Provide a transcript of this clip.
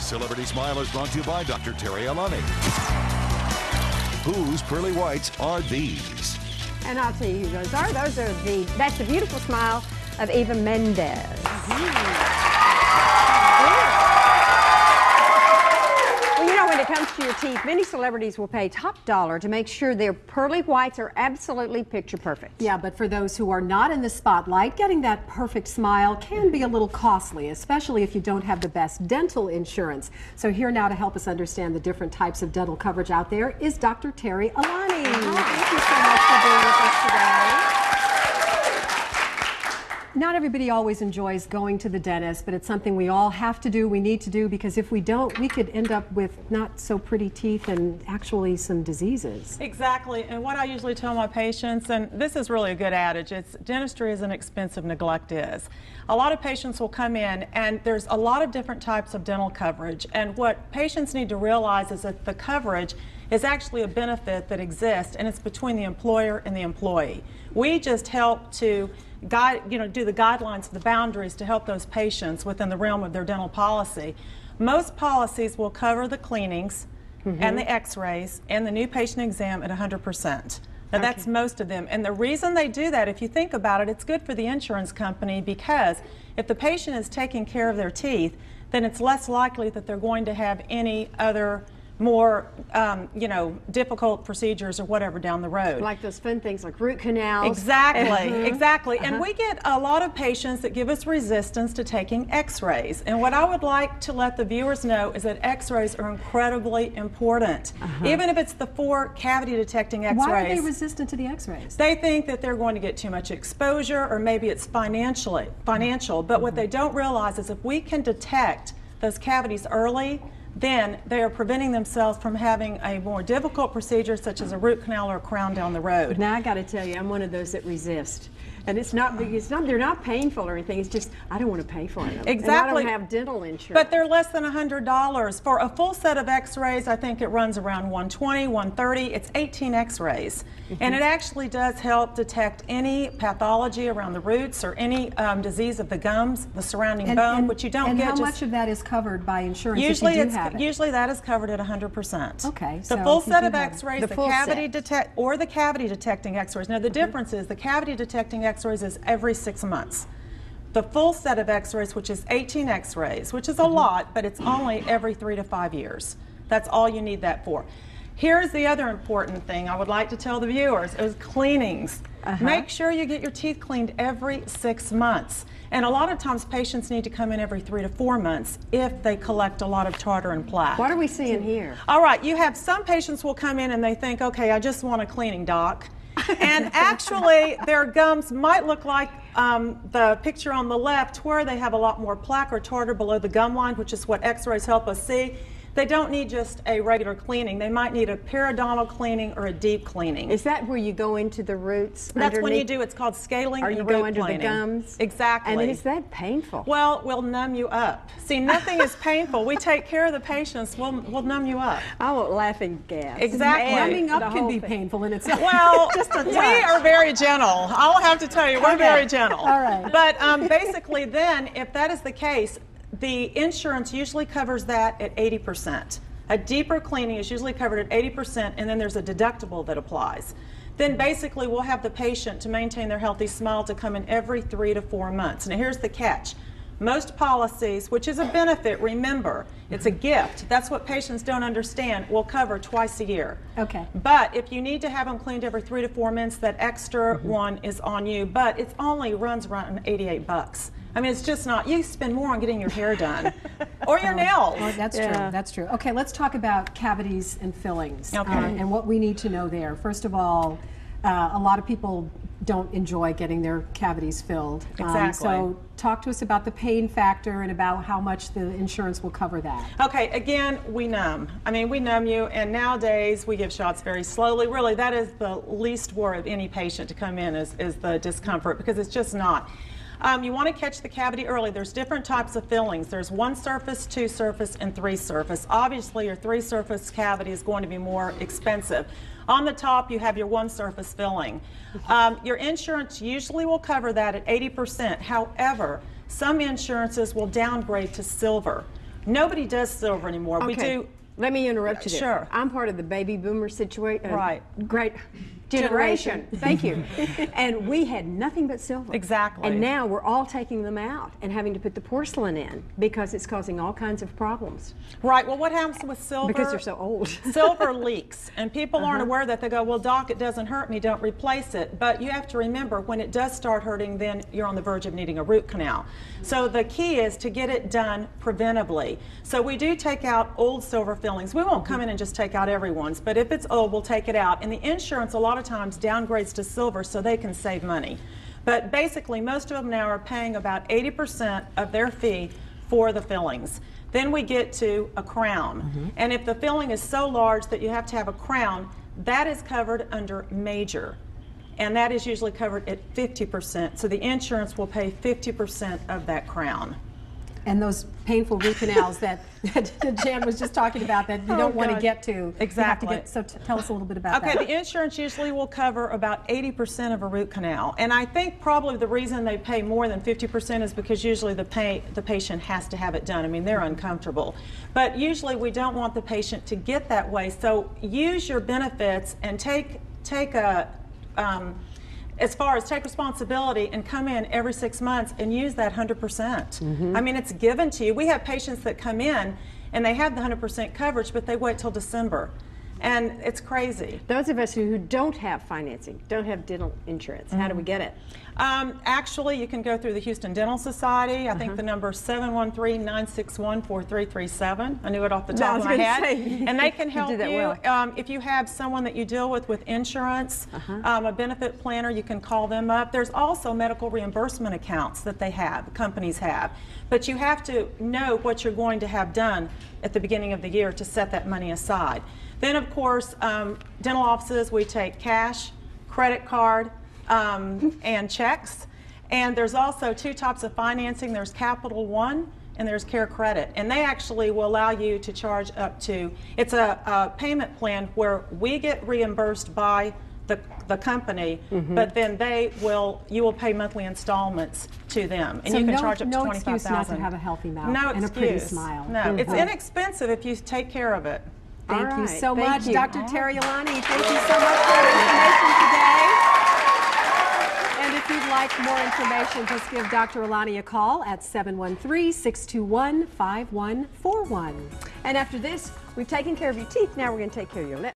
Celebrity Smile is brought to you by Dr. Terri Alani. Whose pearly whites are these? And I'll tell you who those are. That's the beautiful smile of Eva Mendes. Well, you know, when it comes to your teeth, many celebrities will pay top dollar to make sure their pearly whites are absolutely picture perfect. Yeah, but for those who are not in the spotlight, getting that perfect smile can be a little costly, especially if you don't have the best dental insurance. So here now to help us understand the different types of dental coverage out there is Dr. Terri Alani. Thank you so much for being with us today. Not everybody always enjoys going to the dentist, but it's something we all have to do, we need to do, because if we don't, we could end up with not so pretty teeth and actually some diseases. Exactly, and what I usually tell my patients, and this is really a good adage, it's dentistry isn't expensive, neglect is. A lot of patients will come in and there's a lot of different types of dental coverage, and what patients need to realize is that the coverage is actually a benefit that exists, and it's between the employer and the employee. We just help to do the guidelines, the boundaries to help those patients within the realm of their dental policy. Most policies will cover the cleanings and the x-rays and the new patient exam at 100%. Now that's most of them, and the reason they do that, if you think about it, it's good for the insurance company, because if the patient is taking care of their teeth, then it's less likely that they're going to have any other more, difficult procedures or whatever down the road. Like those fun things like root canals. Exactly, exactly. And we get a lot of patients that give us resistance to taking x-rays. And what I would like to let the viewers know is that x-rays are incredibly important. Even if it's the 4 cavity detecting x-rays. Why are they resistant to the x-rays? They think that they're going to get too much exposure, or maybe it's financial. But what they don't realize is if we can detect those cavities early, then they are preventing themselves from having a more difficult procedure such as a root canal or a crown down the road. Now I got to tell you, I'm one of those that resist. And they're not painful or anything, it's just, I don't want to pay for them. Exactly. And I don't have dental insurance. But they're less than $100. For a full set of x-rays, I think it runs around $120, $130. It's 18 x-rays. And it actually does help detect any pathology around the roots or any disease of the gums, the surrounding bone, which you don't get. And how much of that is covered by insurance usually if you do have it? Usually that is covered at 100%. Okay. The full set of x-rays, the cavity detecting x-rays. Now the difference is the cavity detecting x-rays is every 6 months. The full set of x-rays, which is 18 x-rays, which is a lot, but it's only every 3 to 5 years. That's all you need that for. Here's the other important thing I would like to tell the viewers is cleanings. Make sure you get your teeth cleaned every 6 months. And a lot of times patients need to come in every 3 to 4 months if they collect a lot of tartar and plaque. What are we seeing here? All right, you have some patients will come in and they think, okay, I just want a cleaning, doc. And actually, their gums might look like the picture on the left, where they have a lot more plaque or tartar below the gum line, which is what x-rays help us see. They don't need just a regular cleaning. They might need a periodontal cleaning or a deep cleaning. Is that where you go into the roots? That's when you do, it's called scaling and root cleaning. Or you go under cleaning. the gums? Exactly. And is that painful? Well, we'll numb you up. See, nothing is painful. We take care of the patients. We'll numb you up. I won't laugh and gas. Exactly. Numbing up can be painful in itself. Well, we are very gentle. I'll have to tell you, we're very gentle. All right. But basically then, if that is the case, the insurance usually covers that at 80%. A deeper cleaning is usually covered at 80%, and then there's a deductible that applies. Then basically we'll have the patient, to maintain their healthy smile, to come in every 3 to 4 months. Now here's the catch. Most policies, which is a benefit, remember, it's a gift. That's what patients don't understand, will cover twice a year. Okay. But if you need to have them cleaned every 3 to 4 months, that extra one is on you. But it only runs around 88 bucks. I mean, it's just not, you spend more on getting your hair done or your nails. Oh, that's true, that's true. Okay, let's talk about cavities and fillings and what we need to know there. First of all, a lot of people don't enjoy getting their cavities filled. Exactly. So talk to us about the pain factor and about how much the insurance will cover that. Okay, again, we numb. I mean, we numb you, and nowadays we give shots very slowly. Really, that is the least worry of any patient to come in is the discomfort, because it's just not. You want to catch the cavity early. There's different types of fillings. There's 1 surface, 2 surface, and 3 surface. Obviously, your 3 surface cavity is going to be more expensive. On the top, you have your 1 surface filling. Your insurance usually will cover that at 80%. However, some insurances will downgrade to silver. Nobody does silver anymore. Okay. We do. Let me interrupt you there. Sure. I'm part of the baby boomer situation. Right. Great generation. Thank you. And we had nothing but silver. Exactly. And now we're all taking them out and having to put the porcelain in because it's causing all kinds of problems. Right. Well, what happens with silver? Because they're so old. Silver leaks, and people aren't aware that. They go, well, doc, it doesn't hurt me, don't replace it. But you have to remember, when it does start hurting, then you're on the verge of needing a root canal. So the key is to get it done preventably. So we do take out old silver fillings. We won't come in and just take out everyone's, but if it's old, we'll take it out. And the insurance a lot of times downgrades to silver so they can save money. But basically, most of them now are paying about 80% of their fee for the fillings. Then we get to a crown. And if the filling is so large that you have to have a crown, that is covered under major. And that is usually covered at 50%. So the insurance will pay 50% of that crown. And those painful root canals that Jan was just talking about that you don't want to get to. Exactly. You have to get, so tell us a little bit about that. Okay, the insurance usually will cover about 80% of a root canal. And I think probably the reason they pay more than 50% is because usually the patient has to have it done. I mean, they're uncomfortable. But usually we don't want the patient to get that way. So use your benefits and take responsibility and come in every 6 months and use that 100%. I mean, it's given to you. We have patients that come in and they have the 100% coverage, but they wait till December. And it's crazy. Those of us who don't have financing, don't have dental insurance, how do we get it? Actually, you can go through the Houston Dental Society. I think the number is 713-961-4337. I knew it off the top of my head. And they can help you. If you have someone that you deal with insurance, a benefit planner, you can call them up. There's also medical reimbursement accounts that they have, companies have. But you have to know what you're going to have done at the beginning of the year to set that money aside. Then, of course, dental offices, we take cash, credit card, and checks. And there's also two types of financing. There's Capital One and there's Care Credit. And they actually will allow you to charge up to, it's a payment plan where we get reimbursed by the company, but then you will pay monthly installments to them. And so you can charge up to $25,000. No excuse not to have a healthy mouth and a pretty smile. No, it's inexpensive if you take care of it. Thank you so Thank much, you. Dr. Terri Alani. Thank you so much for your information today. And if you'd like more information, just give Dr. Alani a call at 713-621-5141. And after this, we've taken care of your teeth. Now we're going to take care of your lips.